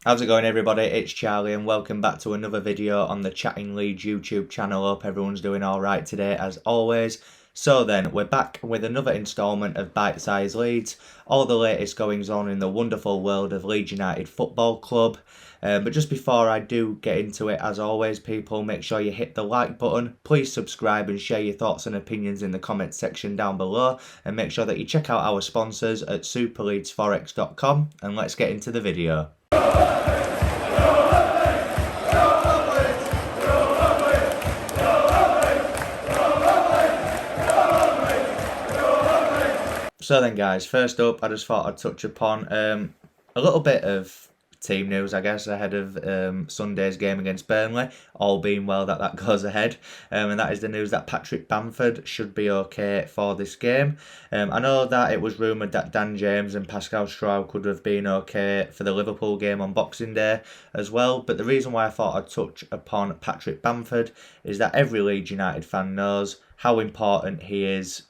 How's it going, everybody? It's Charlie and welcome back to another video on the Chatting Leeds YouTube channel. Hope everyone's doing alright today as always. So then, we're back with another instalment of Bite-Size Leeds, all the latest goings on in the wonderful world of Leeds United Football Club. But just before I do get into it, as always, people, make sure you hit the like button. Please subscribe and share your thoughts and opinions in the comments section down below. And make sure that you check out our sponsors at superleadsforex.com. And let's get into the video. So then guys, first up I just thought I'd touch upon a little bit of team news, I guess, ahead of Sunday's game against Burnley, all being well that goes ahead, and that is the news that Patrick Bamford should be okay for this game. I know that it was rumoured that Dan James and Pascal Struijk could have been okay for the Liverpool game on Boxing Day as well, but the reason why I thought I'd touch upon Patrick Bamford is that every Leeds United fan knows how important he is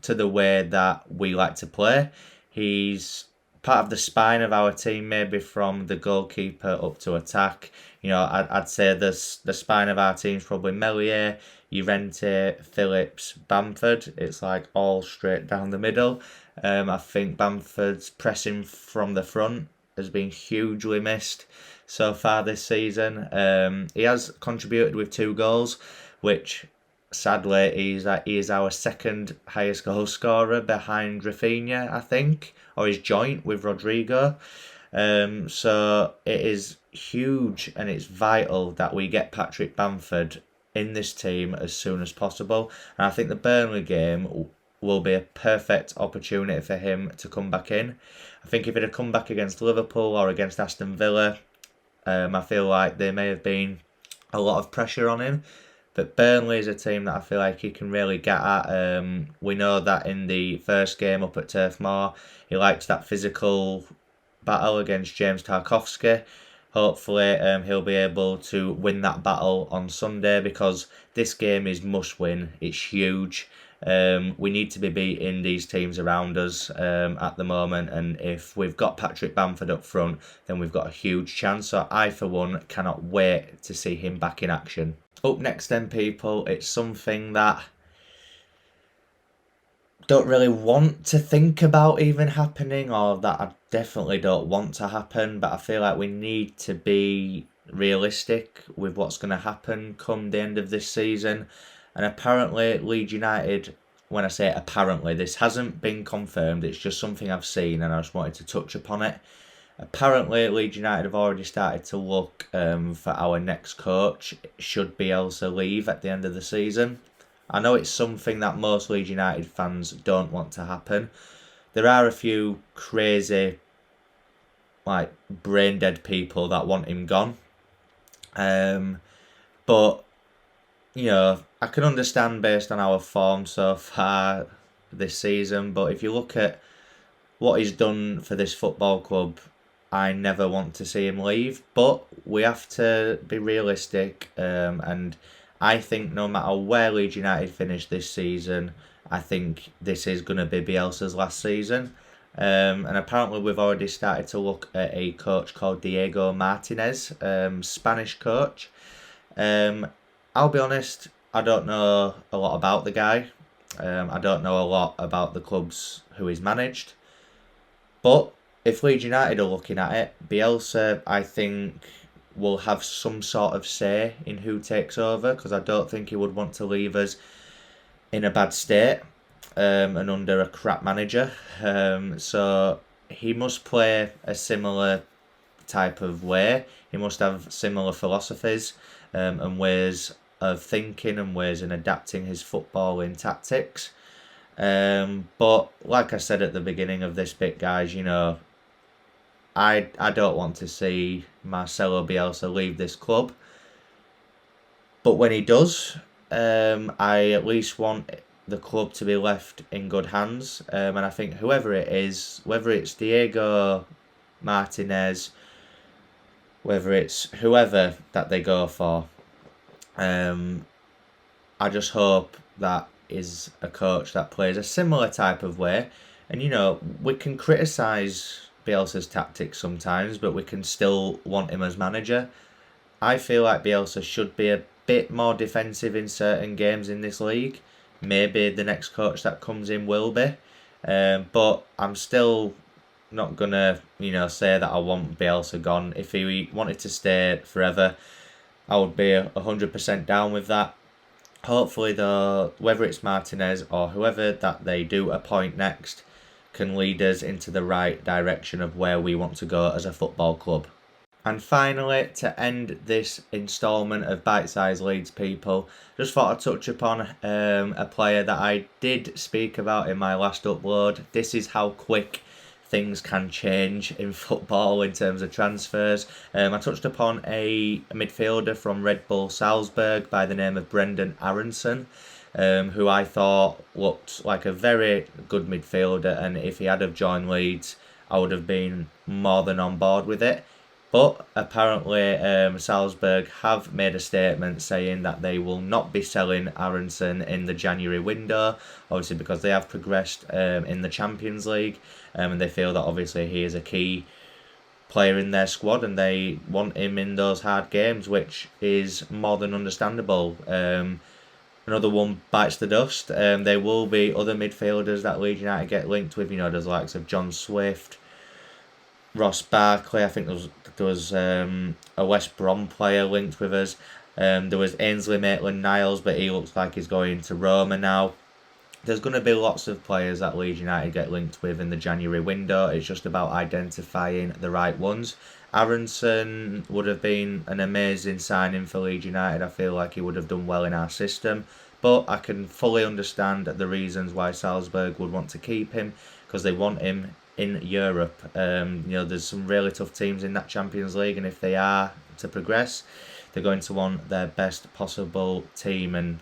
to the way that we like to play. He's part of the spine of our team, maybe from the goalkeeper up to attack. You know, I'd say the spine of our team is probably Meslier, Llorente, Phillips, Bamford. It's like all straight down the middle. I think Bamford's pressing from the front has been hugely missed so far this season. He has contributed with 2 goals, which sadly he is our second highest goal scorer behind Rafinha, I think, or his joint with Rodrigo. So it is huge and it's vital that we get Patrick Bamford in this team as soon as possible. And I think the Burnley game will be a perfect opportunity for him to come back in. I think if he'd have come back against Liverpool or against Aston Villa, I feel like there may have been a lot of pressure on him. But Burnley is a team that I feel like he can really get at. We know that in the first game up at Turf Moor, he likes that physical battle against James Tarkowski. Hopefully he'll be able to win that battle on Sunday, because this game is must win. It's huge. We need to be beating these teams around us at the moment, and if we've got Patrick Bamford up front, then we've got a huge chance. So I, for one, cannot wait to see him back in action. Up next then, people, it's something that don't really want to think about even happening, or that I definitely don't want to happen, but I feel like we need to be realistic with what's going to happen come the end of this season. And apparently Leeds United, when I say apparently, this hasn't been confirmed, it's just something I've seen and I just wanted to touch upon it. Apparently Leeds United have already started to look for our next coach should Bielsa leave at the end of the season. I know it's something that most Leeds United fans don't want to happen. There are a few crazy, like, brain dead people that want him gone. But, you know, I can understand based on our form so far this season, but if you look at what he's done for this football club, I never want to see him leave. But we have to be realistic, and I think no matter where Leeds United finish this season, I think this is going to be Bielsa's last season. And apparently we've already started to look at a coach called Diego Martinez, Spanish coach. I'll be honest, I don't know a lot about the guy. I don't know a lot about the clubs who he's managed. But if Leeds United are looking at it, Bielsa, I think, will have some sort of say in who takes over, because I don't think he would want to leave us in a bad state and under a crap manager. So he must play a similar type of way. He must have similar philosophies and ways of thinking and ways in adapting his footballing tactics. But like I said at the beginning of this bit, guys, you know, I don't want to see Marcelo Bielsa leave this club. But when he does, I at least want the club to be left in good hands. And I think whoever it is, whether it's Diego Martinez, whether it's whoever that they go for, I just hope that is a coach that plays a similar type of way. And, you know, we can criticise Bielsa's tactics sometimes, but we can still want him as manager. I feel like Bielsa should be a bit more defensive in certain games in this league. Maybe the next coach that comes in will be. But I'm still not going to, say that I want Bielsa gone. If he wanted to stay forever, I would be 100% down with that. Hopefully, though, whether it's Martinez or whoever that they do appoint next, can lead us into the right direction of where we want to go as a football club. And finally, to end this instalment of Bite-Size Leeds, people, just thought I'd touch upon a player that I did speak about in my last upload. This is how quick things can change in football in terms of transfers. I touched upon a midfielder from Red Bull Salzburg by the name of Brendan Aaronson, who I thought looked like a very good midfielder, and if he had have joined Leeds, I would have been more than on board with it. But apparently Salzburg have made a statement saying that they will not be selling Aaronson in the January window, obviously because they have progressed in the Champions League, and they feel that obviously he is a key player in their squad and they want him in those hard games, which is more than understandable. Another one bites the dust. There will be other midfielders that Leeds United get linked with. There's the likes of John Swift, Ross Barkley. I think there was a West Brom player linked with us. There was Ainsley Maitland-Niles, but he looks like he's going to Roma now. There's going to be lots of players that Leeds United get linked with in the January window. It's just about identifying the right ones. Aaronson would have been an amazing signing for Leeds United. I feel like he would have done well in our system. But I can fully understand the reasons why Salzburg would want to keep him, because they want him in Europe. There's some really tough teams in that Champions League, and if they are to progress, they're going to want their best possible team, and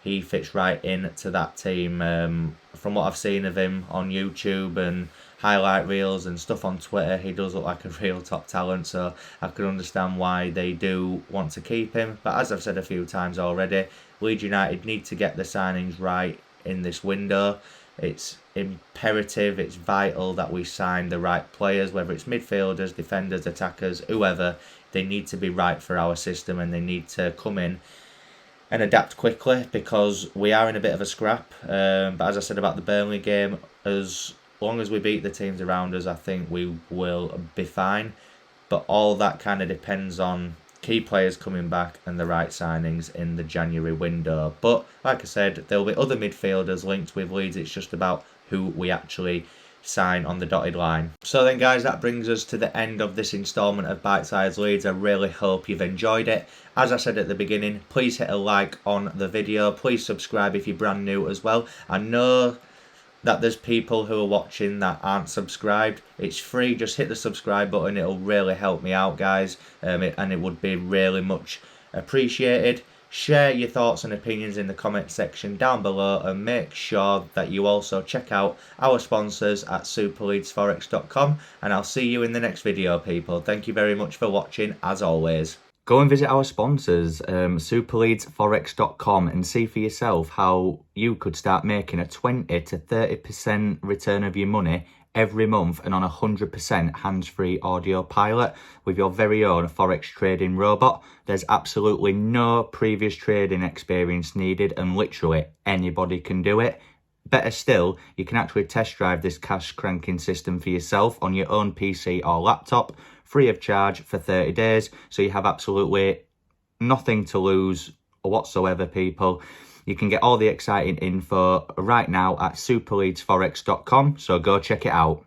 he fits right into that team. From what I've seen of him on YouTube and highlight reels and stuff on Twitter, he does look like a real top talent, so I can understand why they do want to keep him. But as I've said a few times already, Leeds United need to get the signings right in this window. It's imperative, it's vital that we sign the right players, whether it's midfielders, defenders, attackers, whoever. They need to be right for our system, and they need to come in and adapt quickly, because we are in a bit of a scrap. But as I said about the Burnley game, as long as we beat the teams around us, I think we will be fine. But all that kind of depends on key players coming back and the right signings in the January window. But like I said, there will be other midfielders linked with Leeds. It's just about who we actually sign on the dotted line. So then guys, that brings us to the end of this instalment of Bite-Size Leeds. I really hope you've enjoyed it. As I said at the beginning, please hit a like on the video. Please subscribe if you're brand new as well. I know that there's people who are watching that aren't subscribed. It's free, just hit the subscribe button. It'll really help me out, guys, and it would be really much appreciated. Share your thoughts and opinions in the comment section down below, and make sure that you also check out our sponsors at superleadsforex.com, and I'll see you in the next video, people. Thank you very much for watching, as always. Go and visit our sponsors, superleadsforex.com, and see for yourself how you could start making a 20 to 30% return of your money every month, and on a 100% hands-free audio pilot with your very own forex trading robot. There's absolutely no previous trading experience needed, and literally anybody can do it. Better still, you can actually test drive this cash cranking system for yourself on your own PC or laptop, free of charge for 30 days, so you have absolutely nothing to lose whatsoever, people. You can get all the exciting info right now at superleadsforex.com, so go check it out.